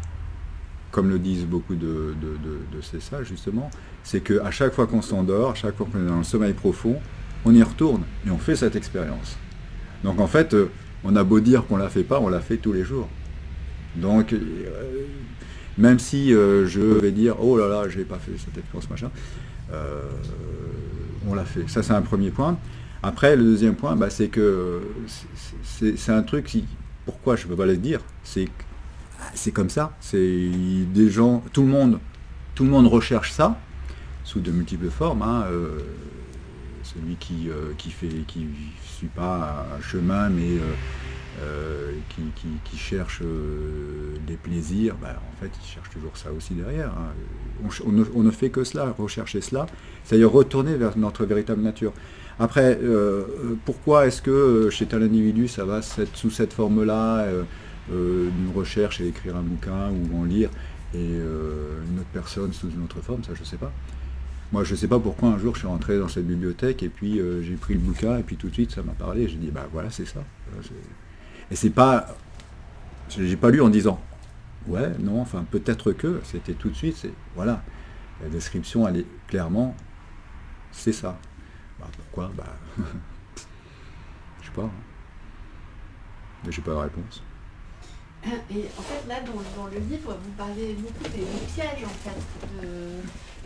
comme le disent beaucoup de ces sages, justement, c'est qu'à chaque fois qu'on s'endort, à chaque fois qu'on est dans le sommeil profond, on y retourne et on fait cette expérience. Donc en fait, on a beau dire qu'on ne la fait pas, on la fait tous les jours. Donc, même si je vais dire, oh là là, j'ai pas fait cette expérience, machin, on l'a fait. Ça, c'est un premier point. Après, le deuxième point, c'est que c'est un truc qui, pourquoi je ne peux pas le dire, c'est comme ça, c'est des gens, tout le monde recherche ça, sous de multiples formes, celui qui suit pas un chemin, mais qui cherche des plaisirs, en fait, il cherche toujours ça aussi derrière. On ne fait que cela, rechercher cela, c'est-à-dire retourner vers notre véritable nature. Après, pourquoi est-ce que chez tel individu, ça va sous cette forme-là, une recherche et écrire un bouquin ou en lire, et une autre personne sous une autre forme, ça je sais pas. Moi je sais pas pourquoi un jour je suis rentré dans cette bibliothèque et puis j'ai pris le bouquin et puis tout de suite ça m'a parlé et j'ai dit voilà c'est ça. Et c'est pas, j'ai pas lu en disant ouais, non, enfin peut-être que, c'était tout de suite, c'est voilà, la description elle est clairement, c'est ça. Pourquoi je sais pas. Mais j'ai pas de réponse. Et en fait, là, dans le livre, vous parlez beaucoup des pièges, en fait.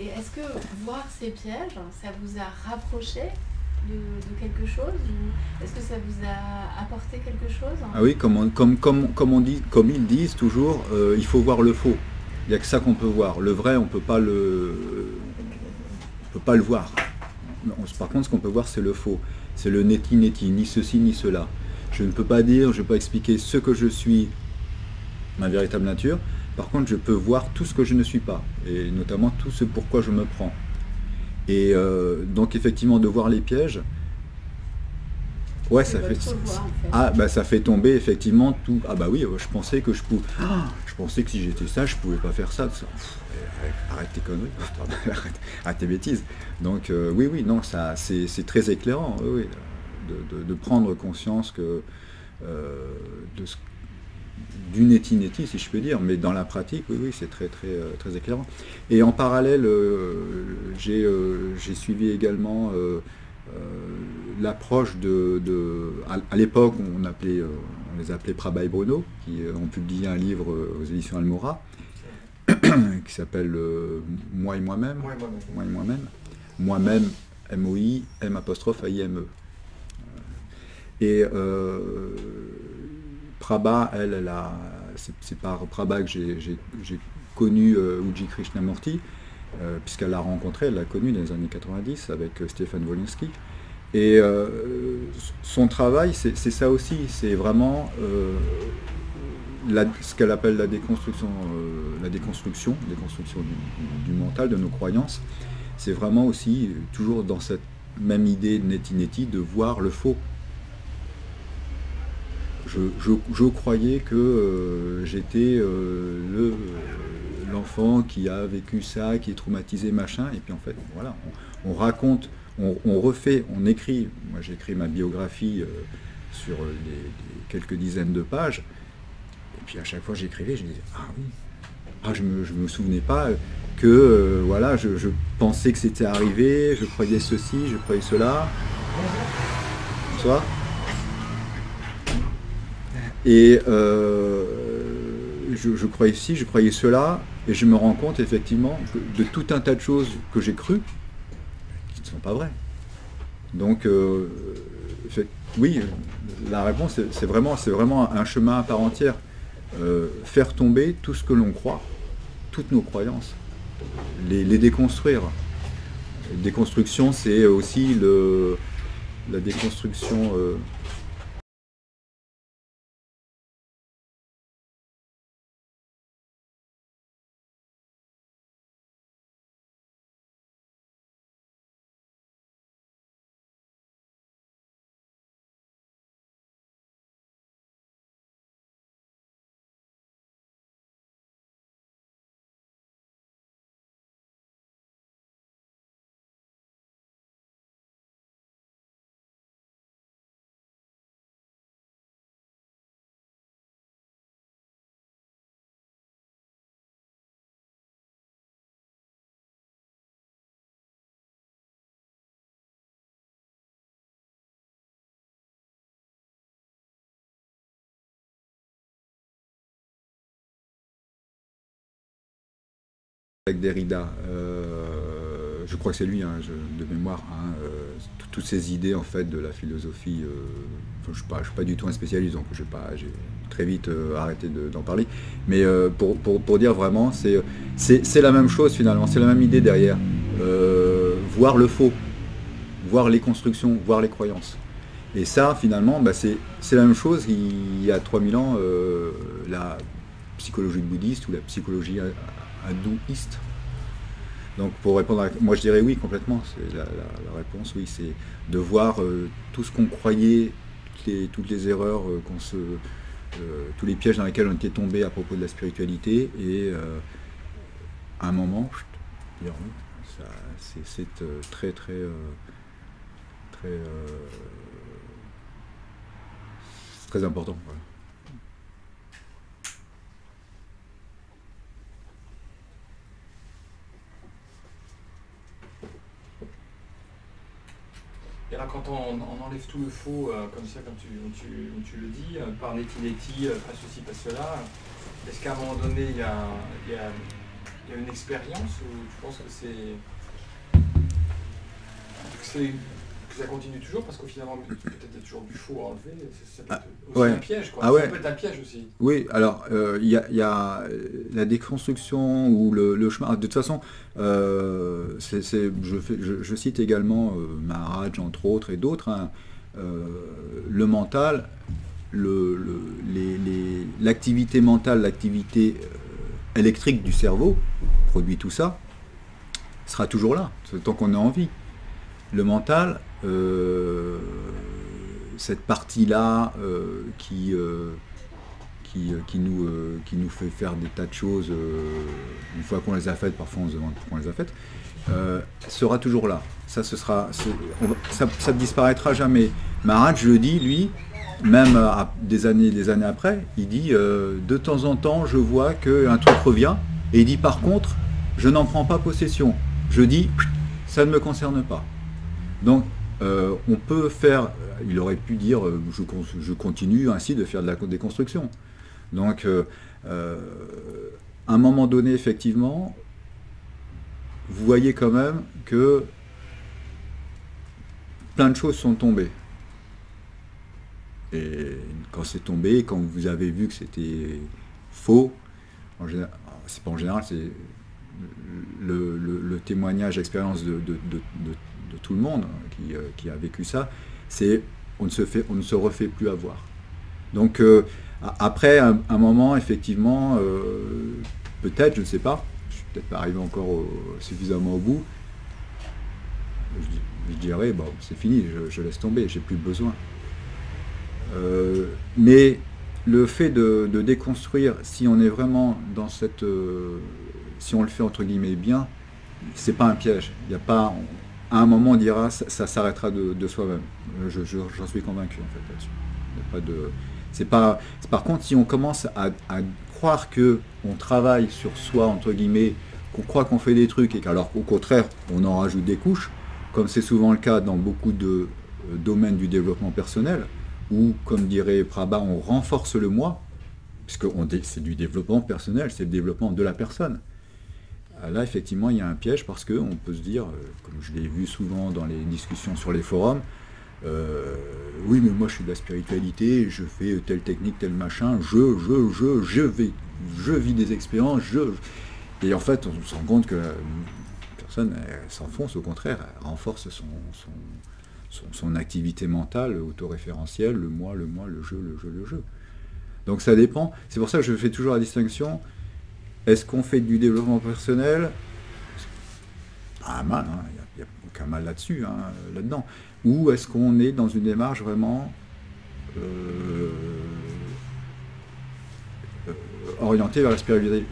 Et est-ce que voir ces pièges, ça vous a rapproché de quelque chose, ou est-ce que ça vous a apporté quelque chose? Ah oui, comme ils disent toujours, il faut voir le faux. Il n'y a que ça qu'on peut voir. Le vrai, on peut pas le voir. Par contre, ce qu'on peut voir, c'est le faux. C'est le neti-neti, ni ceci, ni cela. Je ne peux pas dire, je ne peux pas expliquer ce que je suis, ma véritable nature. Par contre, je peux voir tout ce que je ne suis pas, et notamment tout ce pourquoi je me prends. Et donc, effectivement, de voir les pièges, ouais, ça fait, ça fait tomber effectivement tout. Ah bah oui, je pensais que je pouvais. Je pensais que si j'étais ça, je pouvais pas faire ça. Arrête tes conneries, arrête tes bêtises. Donc oui, non, ça, c'est très éclairant, oui, de prendre conscience que du neti-neti, si je peux dire, mais dans la pratique, oui, c'est très éclairant. Et en parallèle, j'ai suivi également l'approche à l'époque, on les appelait Prabha et Bruno, qui ont publié un livre aux éditions Almora, qui s'appelle Moi et moi-même. Moi et moi-même. Moi-même, M-O-I, M'-A-I-M-E. Et Prabha, c'est par Prabha que j'ai connu Uji Krishnamurti, puisqu'elle l'a rencontré, elle l'a connu dans les années 90 avec Stéphane Wolinski. Et son travail, c'est ça aussi, c'est vraiment ce qu'elle appelle la déconstruction du mental, de nos croyances. C'est vraiment aussi, toujours dans cette même idée neti-neti, de voir le faux. Je croyais que j'étais l'enfant qui a vécu ça, qui est traumatisé, machin, et puis en fait, voilà, on raconte, on refait, on écrit. Moi, j'ai écrit ma biographie sur quelques dizaines de pages, et puis à chaque fois j'écrivais, je disais, ah oui, je me souvenais pas que, voilà, je pensais que c'était arrivé, je croyais ceci, je croyais cela. Bonsoir. Et je croyais ci, je croyais cela, et je me rends compte effectivement de tout un tas de choses que j'ai crues qui ne sont pas vraies. Donc, oui, la réponse, c'est vraiment un chemin à part entière. Faire tomber tout ce que l'on croit, toutes nos croyances, les déconstruire. Déconstruction, c'est aussi la déconstruction... avec Derrida, je crois que c'est lui, de mémoire, toutes ces idées en fait de la philosophie. Je suis pas du tout un spécialiste, donc j'ai très vite arrêté d'en parler. Mais pour dire vraiment, c'est la même chose finalement, c'est la même idée derrière. Voir le faux, voir les constructions, voir les croyances. Et ça, finalement, c'est la même chose il y a 3000 ans, la psychologie bouddhiste ou la psychologie hindouiste. Donc pour répondre moi je dirais oui complètement, c'est la réponse, oui, c'est de voir tout ce qu'on croyait, toutes les erreurs tous les pièges dans lesquels on était tombé à propos de la spiritualité, et à un moment, dire oui, c'est très important. Voilà. Et là, quand on enlève tout le faux, comme ça, comme tu le dis, par neti, pas ceci, pas cela, est-ce qu'à un moment donné, il y a une expérience ou tu penses que ça continue toujours parce qu'au finalement, peut-être il y a toujours du faux à enlever, ça peut être aussi un piège, quoi. Ça peut être un piège aussi. Oui, alors, il y a la déconstruction ou le chemin. De toute façon, je cite également Maharaj, entre autres, et d'autres, hein, le mental, l'activité mentale, l'activité électrique du cerveau, produit tout ça, sera toujours là, tant qu'on a envie. Le mental, cette partie-là qui nous fait faire des tas de choses, une fois qu'on les a faites, parfois on se demande pourquoi on les a faites, sera toujours là. Ça ne disparaîtra jamais. Maharaj le dit, lui, même des années après, il dit de temps en temps je vois qu'un truc revient, et il dit par contre, je n'en prends pas possession. Je dis, ça ne me concerne pas. Donc, on peut faire, il aurait pu dire, je continue ainsi de faire de la déconstruction. Donc, à un moment donné, effectivement, vous voyez quand même que plein de choses sont tombées. Et quand c'est tombé, quand vous avez vu que c'était faux, c'est pas en général, c'est le témoignage, l'expérience de tout le monde qui a vécu ça, c'est on ne se refait plus avoir. Donc après un moment, effectivement, peut-être, je ne sais pas, je suis peut-être pas arrivé encore suffisamment au bout, je dirais, bon, c'est fini, je laisse tomber, j'ai plus besoin. Mais le fait de déconstruire, si on est vraiment dans cette... si on le fait entre guillemets bien, c'est pas un piège. Il n'y a pas... À un moment, on dira, ça s'arrêtera de soi-même. J'en suis convaincu, en fait, là-dessus. Il n'y a pas de... C'est pas... Par contre, si on commence à croire qu'on travaille sur soi, entre guillemets, qu'on croit qu'on fait des trucs, et qu'alors qu'au contraire, on en rajoute des couches, comme c'est souvent le cas dans beaucoup de domaines du développement personnel, où, comme dirait Prabha, on renforce le moi, puisque c'est du développement personnel, c'est le développement de la personne. Là, effectivement, il y a un piège parce qu'on peut se dire, comme je l'ai vu souvent dans les discussions sur les forums, oui, mais moi je suis de la spiritualité, je fais telle technique, tel machin, je vis des expériences, Et en fait, on se rend compte que la personne s'enfonce, au contraire, elle renforce son activité mentale, autoréférentielle, le moi, le jeu. Donc ça dépend. C'est pour ça que je fais toujours la distinction. Est-ce qu'on fait du développement personnel? Pas mal, hein, il n'y a aucun mal là-dessus, hein, là-dedans. Ou est-ce qu'on est dans une démarche vraiment orientée vers la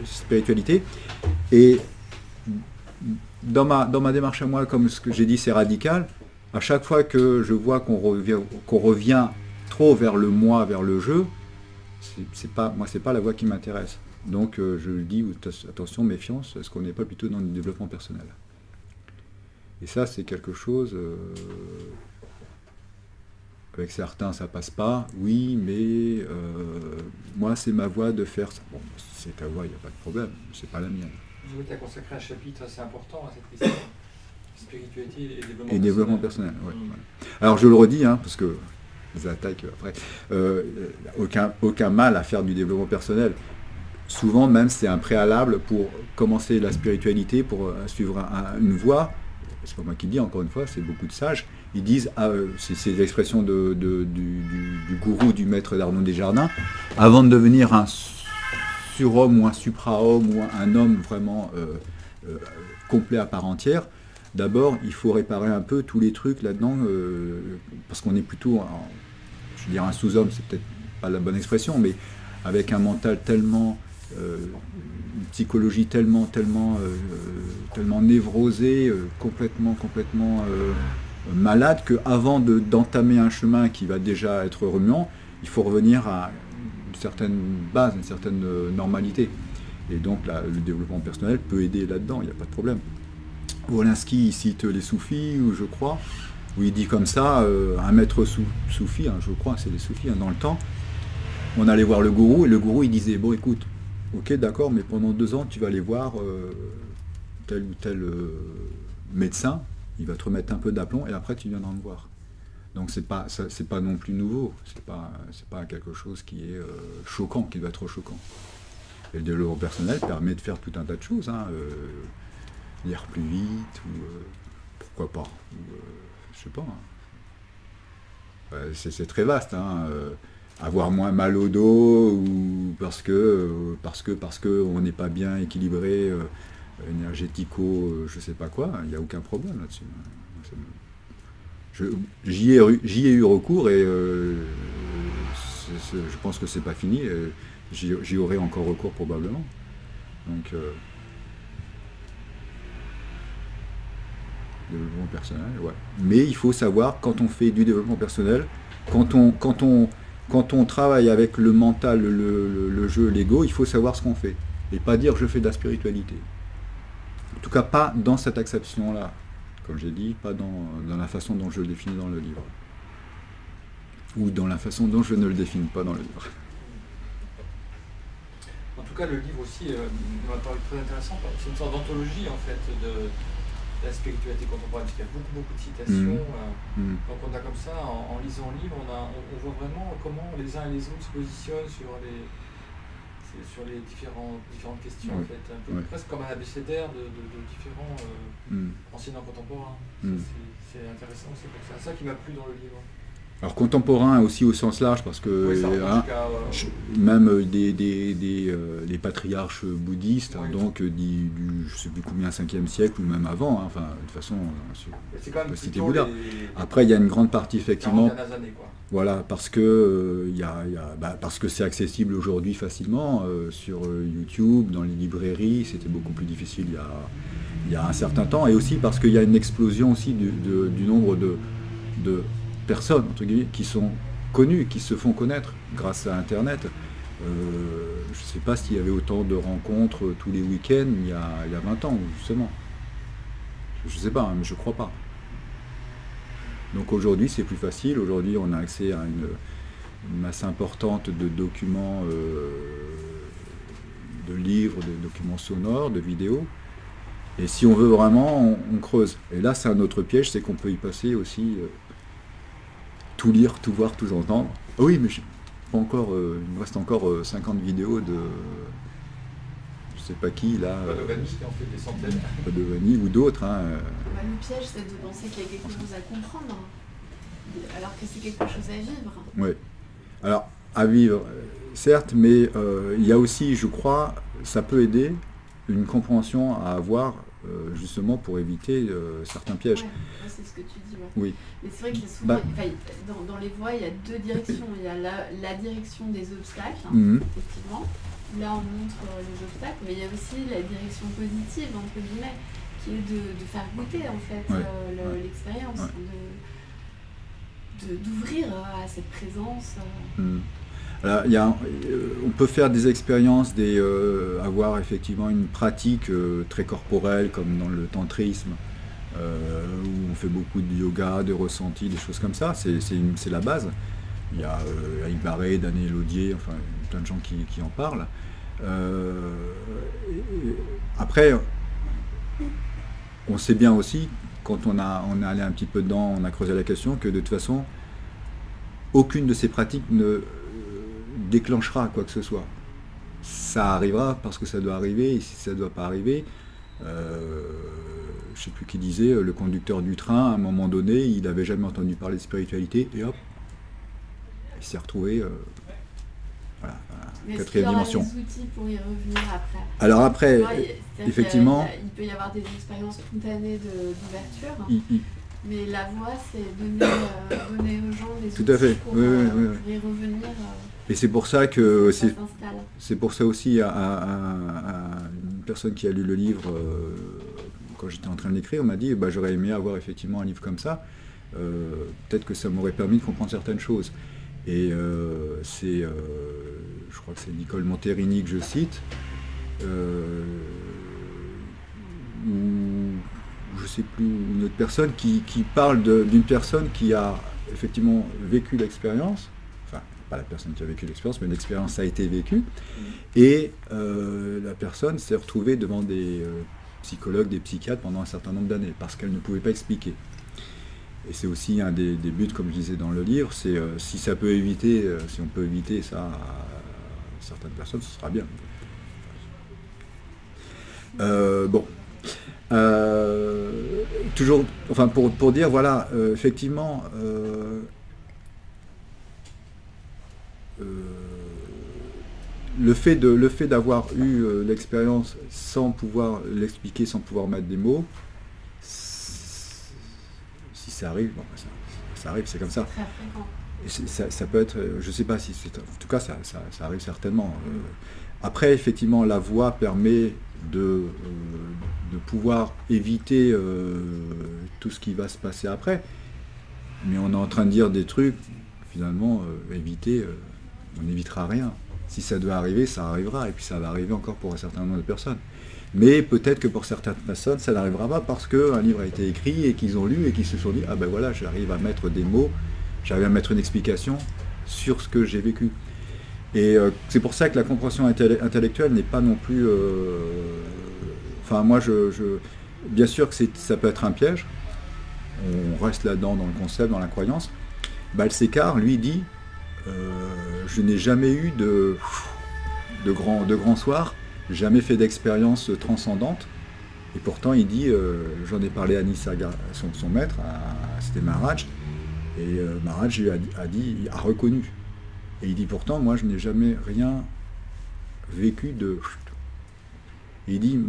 spiritualité? Et dans ma démarche à moi, comme ce que j'ai dit, c'est radical. À chaque fois que je vois qu'on revient trop vers le moi, vers le jeu, c'est pas la voie qui m'intéresse. Donc je le dis, attention, méfiance, est-ce qu'on n'est pas plutôt dans le développement personnel? Et ça, c'est quelque chose, avec certains ça passe pas, oui, mais moi c'est ma voie de faire ça. Bon, c'est ta voie, il n'y a pas de problème, c'est pas la mienne. Vous avez consacré un chapitre assez important à cette question, spiritualité et développement personnel. Ouais, voilà. Alors je le redis, hein, parce que les attaques après, aucun mal à faire du développement personnel. Souvent même c'est un préalable pour commencer la spiritualité, pour suivre une voie. C'est pas moi qui le dis, encore une fois, c'est beaucoup de sages. Ils disent, c'est l'expression du gourou, du maître d'Arnaud Desjardins, avant de devenir un surhomme ou un supra-homme ou un homme vraiment complet à part entière, d'abord il faut réparer un peu tous les trucs là-dedans, parce qu'on est plutôt, je veux dire un sous-homme, c'est peut-être pas la bonne expression, mais avec un mental tellement... une psychologie tellement névrosée, complètement malade, qu'avant d'entamer un chemin qui va déjà être remuant, il faut revenir à une certaine base, une certaine normalité. Et donc le développement personnel peut aider là-dedans, il n'y a pas de problème. Wolinski cite les soufis, je crois, où il dit comme ça, un maître soufi, hein, je crois, c'est les soufis, hein, dans le temps, on allait voir le gourou, et le gourou il disait, bon écoute, ok d'accord, mais pendant 2 ans tu vas aller voir tel ou tel médecin, il va te remettre un peu d'aplomb, et après tu viendras me voir. Donc c'est pas non plus nouveau, c'est pas quelque chose qui est choquant, qui doit être choquant. Et le développement personnel permet de faire tout un tas de choses, hein, lire plus vite, ou pourquoi pas, je sais pas. Hein. C'est très vaste, hein, avoir moins mal au dos, ou parce que on n'est pas bien équilibré énergético, je sais pas quoi, il n'y a aucun problème là-dessus. J'y ai eu recours et je pense que c'est pas fini. J'y aurai encore recours probablement. Donc, développement personnel, ouais. Mais il faut savoir, quand on fait du développement personnel, quand on travaille avec le mental, le jeu, l'ego, il faut savoir ce qu'on fait. Et pas dire je fais de la spiritualité. En tout cas, pas dans cette acception-là. Comme j'ai dit, pas dans la façon dont je le définis dans le livre. Ou dans la façon dont je ne le définis pas dans le livre. En tout cas, le livre aussi m'a paru très intéressant. C'est une sorte d'anthologie, en fait, de la spiritualité contemporaine, parce qu'il y a beaucoup de citations. Donc on a comme ça, en lisant le livre, on voit vraiment comment les uns et les autres se positionnent sur les différentes questions, en fait. Un peu presque comme un abécédaire de différents enseignants contemporains. C'est intéressant, c'est pour ça. C'est ça qui m'a plu dans le livre. Alors contemporain aussi au sens large, parce que même des patriarches bouddhistes, donc du je ne sais plus combien, 5e siècle, ou même avant, hein, enfin de toute façon, c'était Bouddha. Après il y a une grande partie effectivement, années, quoi. Voilà, parce que parce que c'est accessible aujourd'hui facilement sur YouTube, dans les librairies, c'était beaucoup plus difficile il y a un certain temps, et aussi parce qu'il y a une explosion aussi du nombre de personnes, entre guillemets, qui sont connues, qui se font connaître grâce à Internet. Je ne sais pas s'il y avait autant de rencontres tous les week-ends il y a 20 ans, justement. Je ne sais pas, hein, mais je ne crois pas. Donc aujourd'hui, c'est plus facile. Aujourd'hui, on a accès à une masse importante de documents, de livres, de documents sonores, de vidéos. Et si on veut vraiment, on creuse. Et là, c'est un autre piège, c'est qu'on peut y passer aussi... tout lire, tout voir, tout entendre. Ah oui, mais pas encore, il me reste encore 50 vidéos de je sais pas qui là. Padovani qui en fait des centaines. Padovani ou d'autres. Hein. Le piège, c'est de penser qu'il y a quelque chose à comprendre, alors que c'est quelque chose à vivre. Oui. Alors, à vivre, certes, mais il y a aussi, je crois, ça peut aider une compréhension à avoir justement pour éviter certains pièges. Ouais, c'est ce que tu dis. Ouais. Oui. Mais c'est vrai que souvent, dans les voies, il y a 2 directions. Il y a la direction des obstacles, effectivement. Là, on montre les obstacles, mais il y a aussi la direction positive, entre guillemets, qui est de faire goûter, en fait, l'expérience, d'ouvrir à cette présence. Alors, on peut faire des expériences, avoir effectivement une pratique très corporelle, comme dans le tantrisme, où on fait beaucoup de yoga, de ressenti, des choses comme ça, c'est la base. Il y a Eric Barré, Daniel Audier, enfin plein de gens qui en parlent. Après, on sait bien aussi, quand on est allé un petit peu dedans, on a creusé la question, que de toute façon, aucune de ces pratiques ne déclenchera quoi que ce soit. Ça arrivera parce que ça doit arriver, et si ça ne doit pas arriver, je ne sais plus qui disait, le conducteur du train, à un moment donné, il n'avait jamais entendu parler de spiritualité, et hop, il s'est retrouvé, voilà, quatrième dimension. Des outils pour y revenir après. Alors après, effectivement... Il peut y avoir des expériences spontanées d'ouverture, mais la voie, c'est donner aux gens des outils tout à fait. Pour y revenir. Et c'est pour ça que c'est pour ça aussi à une personne qui a lu le livre quand j'étais en train de l'écrire, on m'a dit j'aurais aimé avoir effectivement un livre comme ça. Peut-être que ça m'aurait permis de comprendre certaines choses. Et je crois que c'est Nicole Monterini que je cite, où je sais plus, une autre personne qui parle d'une personne qui a effectivement vécu l'expérience, enfin pas la personne qui a vécu l'expérience, mais l'expérience a été vécue, et la personne s'est retrouvée devant des psychologues, des psychiatres pendant un certain nombre d'années, parce qu'elle ne pouvait pas expliquer. Et c'est aussi un des buts, comme je disais dans le livre, c'est si ça peut éviter, si on peut éviter ça à certaines personnes, ce sera bien. Bon. Toujours, enfin pour dire, voilà, effectivement, le fait d'avoir eu l'expérience sans pouvoir l'expliquer, sans pouvoir mettre des mots, si ça arrive, bon, ça arrive, c'est comme ça. Et ça peut être, je ne sais pas si c'est, en tout cas ça arrive certainement. Après, effectivement, la voix permet de pouvoir éviter tout ce qui va se passer après. Mais on est en train de dire des trucs, finalement, éviter, on n'évitera rien. Si ça doit arriver, ça arrivera, et puis ça va arriver encore pour un certain nombre de personnes. Mais peut-être que pour certaines personnes, ça n'arrivera pas parce qu'un livre a été écrit et qu'ils ont lu et qu'ils se sont dit « Ah ben voilà, j'arrive à mettre des mots, j'arrive à mettre une explication sur ce que j'ai vécu ». Et c'est pour ça que la compréhension intellectuelle n'est pas non plus... Enfin, moi, bien sûr que ça peut être un piège. On reste là-dedans, dans le concept, dans la croyance. Balsekar, lui, dit je n'ai jamais eu de grands soirs, jamais fait d'expérience transcendante. Et pourtant, il dit, j'en ai parlé à Nisarga, son maître, c'était Maharaj, et Maharaj lui a reconnu. Et il dit pourtant, moi je n'ai jamais rien vécu de... Et il dit,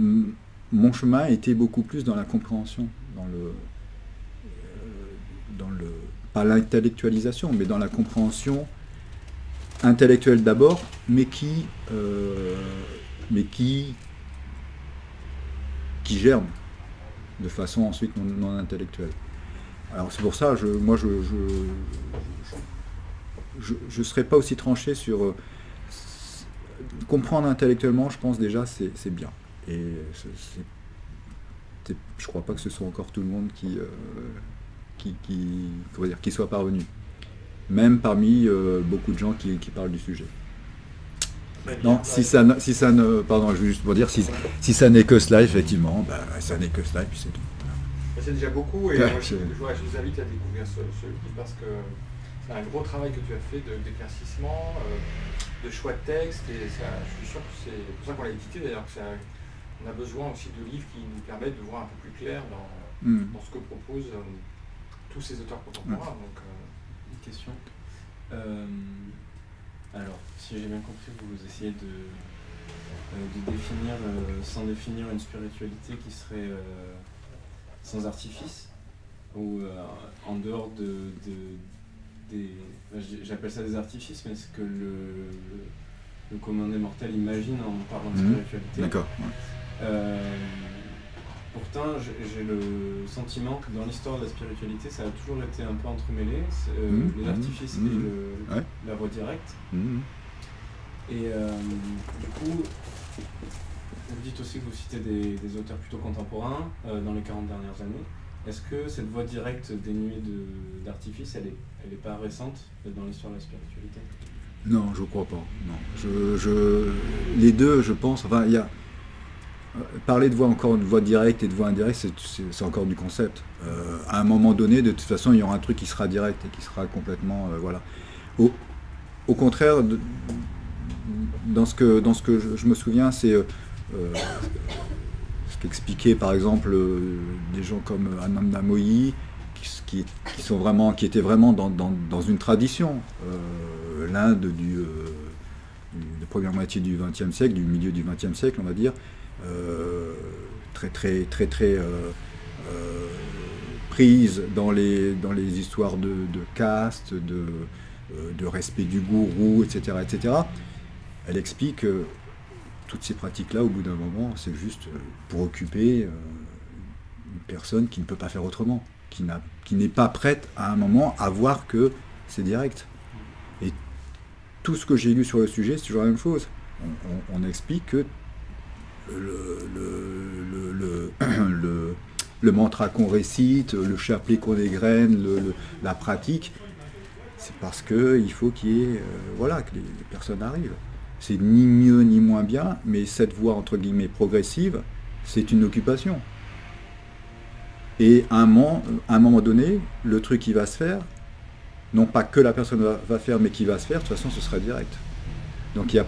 mon chemin était beaucoup plus dans la compréhension, pas l'intellectualisation, mais dans la compréhension intellectuelle d'abord, mais qui germe de façon ensuite non intellectuelle. Alors c'est pour ça, moi je ne serais pas aussi tranché sur comprendre intellectuellement, je pense déjà c'est bien. Et je crois pas que ce soit encore tout le monde qui soit parvenu. Même parmi beaucoup de gens qui parlent du sujet. Non, si ça ne, pardon, je veux juste pour dire, si ça n'est que cela, effectivement, ça n'est que cela et puis c'est tout. C'est déjà beaucoup et moi, je vous invite à découvrir ce livre parce que c'est un gros travail que tu as fait d'éclaircissement, de choix de texte, et ça, je suis sûr que c'est pour ça qu'on l'a édité d'ailleurs, on a besoin aussi de livres qui nous permettent de voir un peu plus clair dans ce que proposent tous ces auteurs contemporains. Donc, une question. Alors, si j'ai bien compris, vous essayez de définir, sans définir une spiritualité qui serait sans artifice, ou en dehors j'appelle ça des artifices, mais c'est que le commun des mortels imagine en parlant de spiritualité. D'accord. Pourtant, j'ai le sentiment que dans l'histoire de la spiritualité, ça a toujours été un peu entremêlé, les artifices et la voie directe. Et du coup, vous dites aussi que vous citez des auteurs plutôt contemporains dans les 40 dernières années. Est-ce que cette voie directe dénuée d'artifice, elle est pas récente dans l'histoire de la spiritualité? Non, je crois pas. Non. Les deux, je pense, enfin, il y a... Parler de voie directe et de voie indirecte, c'est encore du concept. À un moment donné, de toute façon, il y aura un truc qui sera direct et qui sera complètement... voilà. Au contraire, dans ce que je me souviens, c'est ce qu'expliquaient par exemple des gens comme Ananda Moyi, qui étaient vraiment dans une tradition. L'Inde de première moitié du XXe siècle, du milieu du XXe siècle, on va dire, très prise dans les histoires de caste, de respect du gourou, etc. Elle explique que toutes ces pratiques-là, au bout d'un moment, c'est juste pour occuper une personne qui ne peut pas faire autrement, qui n'est pas prête à un moment à voir que c'est direct. Et tout ce que j'ai lu sur le sujet, c'est toujours la même chose. On explique que le mantra qu'on récite, le chapelet qu'on égrène, la pratique, c'est parce qu'il faut qu'il y ait, que les personnes arrivent. C'est ni mieux ni moins bien, mais cette voie entre guillemets progressive, c'est une occupation. Et à un moment donné, le truc qui va se faire, non pas que la personne va faire, mais qui va se faire, de toute façon ce sera direct. Donc il y a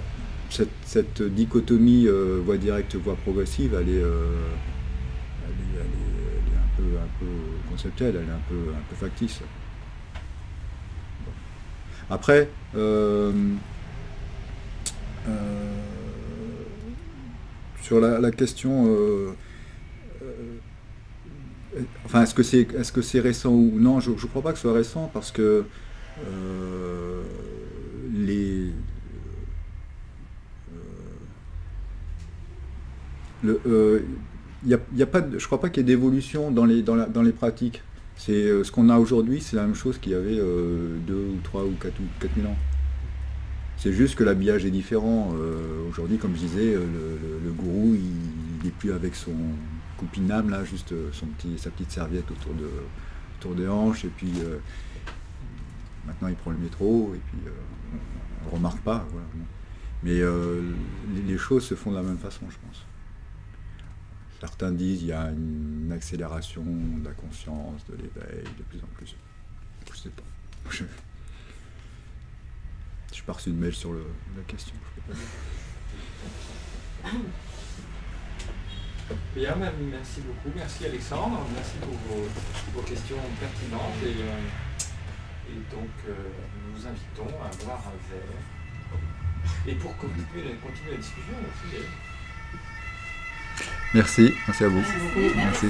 cette dichotomie voie directe, voie progressive, elle est un peu conceptuelle, elle est un peu factice. Bon. Après, sur la question, est-ce que c'est récent ou non, je ne crois pas que ce soit récent parce que y a pas de, je crois pas qu'il y ait d'évolution dans les pratiques. C'est ce qu'on a aujourd'hui, c'est la même chose qu'il y avait 2 ou 3 ou 4 000 ans. C'est juste que l'habillage est différent. Aujourd'hui, comme je disais, le gourou, il n'est plus avec son copinam, là, juste sa petite serviette autour des hanches, et puis maintenant il prend le métro, et puis on ne remarque pas. Voilà. Mais les choses se font de la même façon, je pense. Certains disent qu'il y a une accélération de la conscience, de l'éveil, de plus en plus. Je sais pas. Je n'ai pas reçu de mail sur la question. Je peux pas dire. Bien, merci beaucoup. Merci Alexandre. Merci pour vos questions pertinentes. Et donc, nous vous invitons à boire un verre. Et pour continuer la discussion aussi. Merci à vous. Merci.